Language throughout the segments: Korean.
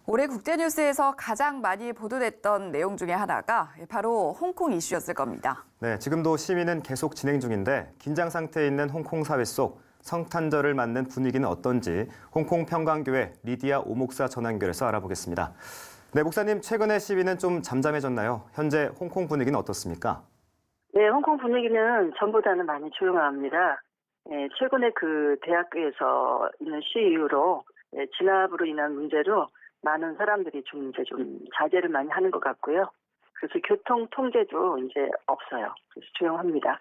올해 국제뉴스에서 가장 많이 보도됐던 내용 중에 하나가 바로 홍콩 이슈였을 겁니다. 네, 지금도 시위는 계속 진행 중인데 긴장 상태에 있는 홍콩 사회 속 성탄절을 맞는 분위기는 어떤지 홍콩 평강교회 리디아 오 목사 전화 연결해서 알아보겠습니다. 네, 목사님, 최근에 시위는 좀 잠잠해졌나요? 현재 홍콩 분위기는 어떻습니까? 네, 홍콩 분위기는 전보다는 많이 조용합니다. 최근에 그 대학교에서 있는 시위 이후로 진압으로 인한 문제로 많은 사람들이 좀 자제를 많이 하는 것 같고요. 그래서 교통 통제도 이제 없어요. 그래서 조용합니다.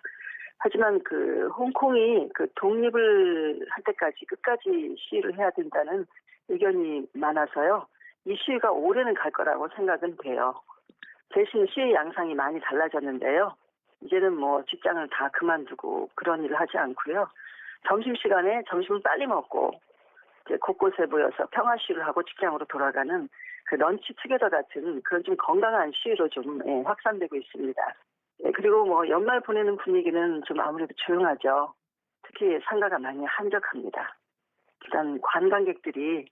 하지만 그 홍콩이 그 독립을 할 때까지 끝까지 시위를 해야 된다는 의견이 많아서요. 이 시위가 오래는 갈 거라고 생각은 돼요. 대신 시위 양상이 많이 달라졌는데요. 이제는 뭐 직장을 다 그만두고 그런 일을 하지 않고요. 점심시간에 점심을 빨리 먹고 이제 곳곳에 모여서 평화 시위를 하고 직장으로 돌아가는 그 런치 투게더 같은 그런 좀 건강한 시위로 좀 확산되고 있습니다. 그리고 뭐 연말 보내는 분위기는 좀 아무래도 조용하죠. 특히 상가가 많이 한적합니다. 일단 관광객들이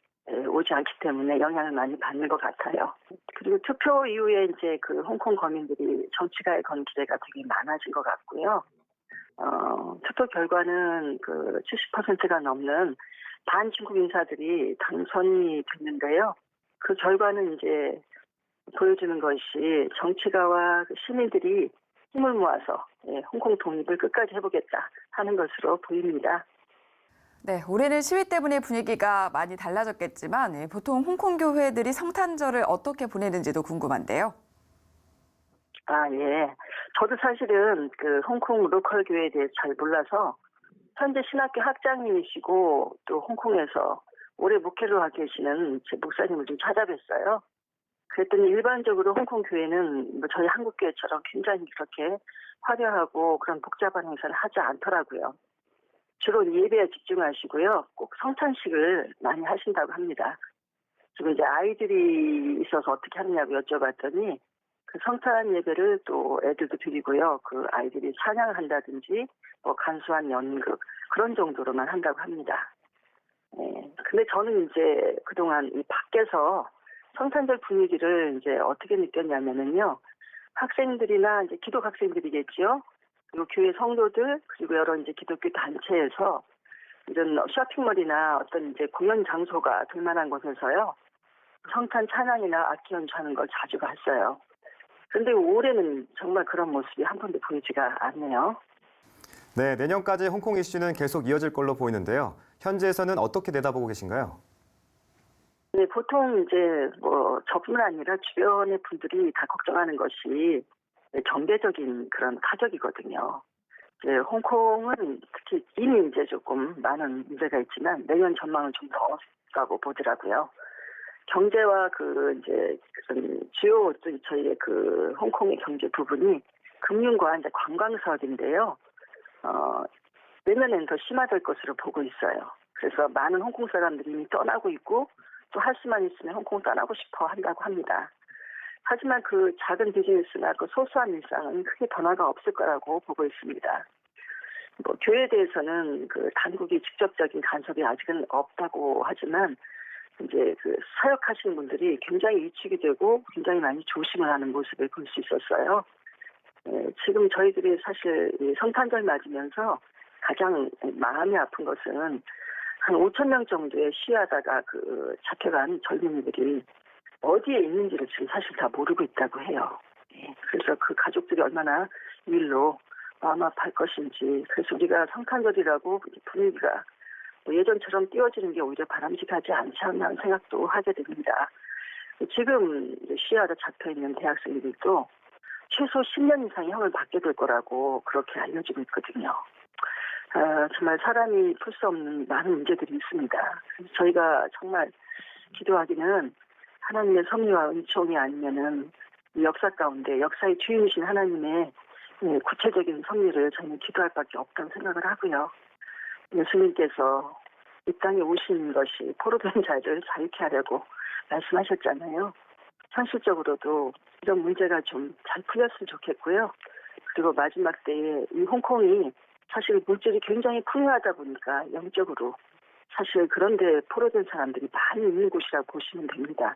오지 않기 때문에 영향을 많이 받는 것 같아요. 그리고 투표 이후에 이제 그 홍콩 거민들이 정치가에 건 기대가 되게 많아진 것 같고요. 투표 결과는 그 70%가 넘는 반중국 인사들이 당선이 됐는데요. 그 결과는 이제 보여주는 것이 정치가와 시민들이 힘을 모아서 홍콩 독립을 끝까지 해보겠다 하는 것으로 보입니다. 네, 올해는 시위 때문에 분위기가 많이 달라졌겠지만 보통 홍콩 교회들이 성탄절을 어떻게 보내는지도 궁금한데요. 예. 저도 사실은 그 홍콩 로컬 교회에 대해 잘 몰라서 현재 신학교 학장님이시고 또 홍콩에서 오래 목회를 하고 계시는 제 목사님을 좀 찾아뵀어요. 그랬더니 일반적으로 홍콩 교회는 뭐 저희 한국 교회처럼 굉장히 그렇게 화려하고 그런 복잡한 행사를 하지 않더라고요. 주로 예배에 집중하시고요. 꼭 성찬식을 많이 하신다고 합니다. 지금 이제 아이들이 있어서 어떻게 하느냐고 여쭤봤더니 그 성탄 예배를 또 애들도 드리고요. 그 아이들이 찬양을 한다든지 뭐 간소한 연극 그런 정도로만 한다고 합니다. 근데 저는 이제 그동안 이 밖에서 성탄절 분위기를 이제 어떻게 느꼈냐면은요. 학생들이나 이제 기독 학생들이겠죠. 그리고 교회 성도들 그리고 여러 이제 기독교 단체에서 이런 쇼핑몰이나 어떤 이제 공연 장소가 될 만한 곳에서요. 성탄 찬양이나 악기 연주하는 걸 자주 봤어요. 그런데 올해는 정말 그런 모습이 한 번도 보이지가 않네요. 네, 내년까지 홍콩 이슈는 계속 이어질 걸로 보이는데요. 현지에서는 어떻게 내다보고 계신가요? 네, 보통 이제 뭐 저뿐만 아니라 주변의 분들이 다 걱정하는 것이 경제적인 그런 타격이거든요. 이제 홍콩은 특히 이미 이제 조금 많은 문제가 있지만 내년 전망은 좀 더 어렵다고 보더라고요. 경제와 그 이제 주요 저희의 그 홍콩의 경제 부분이 금융과 이제 관광 사업인데요. 내년에는 더 심화될 것으로 보고 있어요. 그래서 많은 홍콩 사람들이 이미 떠나고 있고 또 할 수만 있으면 홍콩 떠나고 싶어 한다고 합니다. 하지만 그 작은 비즈니스나 그 소소한 일상은 크게 변화가 없을 거라고 보고 있습니다. 뭐 교회에 대해서는 그 당국이 직접적인 간섭이 아직은 없다고 하지만 이제 그 사역하시는 분들이 굉장히 위축이 되고 굉장히 많이 조심을 하는 모습을 볼 수 있었어요. 지금 저희들이 사실 이 성탄절 맞으면서 가장 마음이 아픈 것은 한 5천 명 정도의 시위하다가 그 잡혀간 젊은이들이 어디에 있는지를 지금 사실 다 모르고 있다고 해요. 그래서 그 가족들이 얼마나 이 일로 마음 아파할 것인지 그래서 우리가 성탄절이라고 분위기가 예전처럼 띄워지는 게 오히려 바람직하지 않지 않나 하는 생각도 하게 됩니다. 지금 시위하다 잡혀있는 대학생들도 최소 10년 이상 형을 받게 될 거라고 그렇게 알려지고 있거든요. 정말 사람이 풀 수 없는 많은 문제들이 있습니다. 그래서 저희가 정말 기도하기는 하나님의 섭리와 은총이 아니면은 이 역사 가운데 역사의 주인이신 하나님의 구체적인 섭리를 저희는 기도할 밖에 없다고 생각을 하고요. 예수님께서 이 땅에 오신 것이 포로된 자를 자유케 하려고 말씀하셨잖아요. 현실적으로도 이런 문제가 좀 잘 풀렸으면 좋겠고요. 그리고 마지막 때에 이 홍콩이 사실 물질이 굉장히 풍요하다 보니까 영적으로 사실 그런데 포로된 사람들이 많이 있는 곳이라고 보시면 됩니다.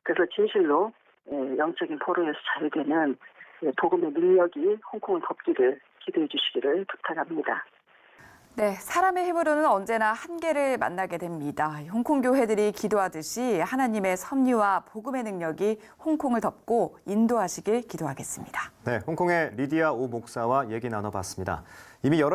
그래서 진실로 영적인 포로에서 자유되는 복음의 능력이 홍콩을 덮기를 기도해 주시기를 부탁합니다. 네, 사람의 힘으로는 언제나 한계를 만나게 됩니다. 홍콩 교회들이 기도하듯이 하나님의 섭리와 복음의 능력이 홍콩을 덮고 인도하시길 기도하겠습니다. 네, 홍콩의 리디아 오 목사와 얘기 나눠봤습니다. 이미 여러